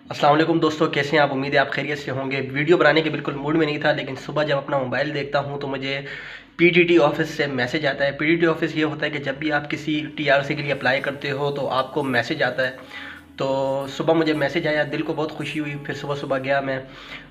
अस्सलाम वालेकुम दोस्तों, कैसे हैं आप? उम्मीद है आप खैरियत से होंगे। वीडियो बनाने के बिल्कुल मूड में नहीं था, लेकिन सुबह जब अपना मोबाइल देखता हूं तो मुझे पीटीटी ऑफिस से मैसेज आता है। पीटीटी ऑफिस ये होता है कि जब भी आप किसी टीआरसी के लिए अप्लाई करते हो तो आपको मैसेज आता है। तो सुबह मुझे मैसेज आया, दिल को बहुत खुशी हुई। फिर सुबह सुबह गया मैं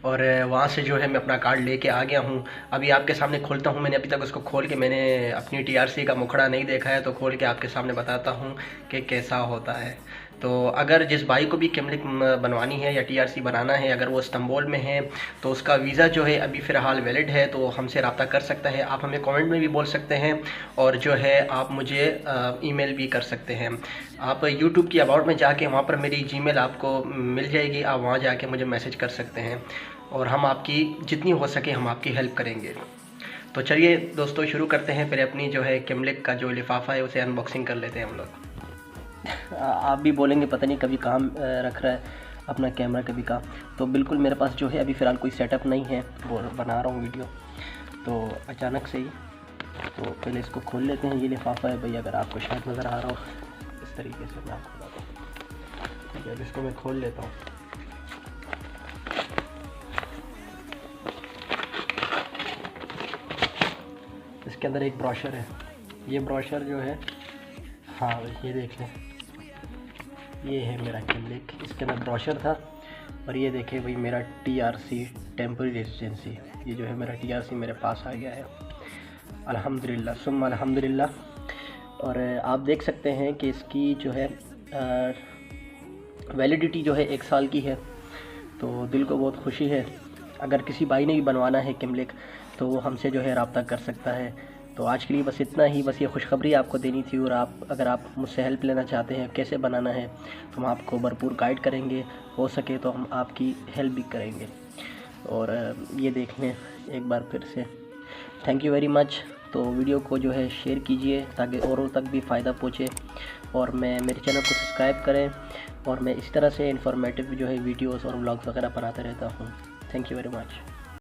और वहाँ से जो है मैं अपना कार्ड लेके आ गया हूँ। अभी आपके सामने खोलता हूँ। मैंने अभी तक उसको खोल के मैंने अपनी टीआरसी का मुखड़ा नहीं देखा है, तो खोल के आपके सामने बताता हूँ कि कैसा होता है। तो अगर जिस भाई को भी किमलिक बनवानी है या टीआरसी बनाना है, अगर वो इस्तांबुल में है तो उसका वीज़ा जो है अभी फ़िलहाल वैलिड है, तो हमसे रब्ता कर सकता है। आप हमें कमेंट में भी बोल सकते हैं और जो है आप मुझे ईमेल भी कर सकते हैं। आप यूट्यूब की अबाउट में जाके वहाँ पर मेरी जीमेल आपको मिल जाएगी, आप वहाँ जाके मुझे मैसेज कर सकते हैं और हम आपकी जितनी हो सके हम आपकी हेल्प करेंगे। तो चलिए दोस्तों शुरू करते हैं। फिर अपनी जो है किमलिक का जो लिफाफा है उसे अनबॉक्सिंग कर लेते हैं हम लोग। आप भी बोलेंगे पता नहीं कभी कहाँ रख रहा है अपना कैमरा, कभी कहाँ। तो बिल्कुल मेरे पास जो है अभी फ़िलहाल कोई सेटअप नहीं है, वो बना रहा हूँ वीडियो तो अचानक से ही। तो पहले इसको खोल लेते हैं। ये लिफाफा है भाई, अगर आपको शायद नज़र आ रहा हो इस तरीके से मैं आपको बताता हूँ। ठीक है, अब इसको मैं खोल लेता हूँ। इसके अंदर एक ब्रोशर है। ये ब्रोशर जो है, हाँ ये देख लें, ये है मेरा किमलिक। इसके अंदर ब्रोशर था और ये देखें भाई मेरा टीआरसी टेम्पररी रेजिडेंसी, ये जो है मेरा टीआरसी मेरे पास आ गया है। अल्हम्दुलिल्लाह सुम्मा अल्हम्दुलिल्लाह। और आप देख सकते हैं कि इसकी जो है वैलिडिटी जो है 1 साल की है। तो दिल को बहुत खुशी है। अगर किसी भाई ने भी बनवाना है किमलिक तो वो हमसे जो है रब्ता कर सकता है। तो आज के लिए बस इतना ही, बस ये खुशखबरी आपको देनी थी। और अगर आप मुझसे हेल्प लेना चाहते हैं कैसे बनाना है तो हम आपको भरपूर गाइड करेंगे, हो सके तो हम आपकी हेल्प भी करेंगे। और ये देख लें एक बार फिर से, थैंक यू वेरी मच। तो वीडियो को जो है शेयर कीजिए ताकि औरों तक भी फ़ायदा पहुँचे, और मेरे चैनल को सब्सक्राइब करें। और मैं इस तरह से इंफॉर्मेटिव जो है वीडियोस और व्लॉग्स वगैरह बनाते रहता हूँ। Thank you very much.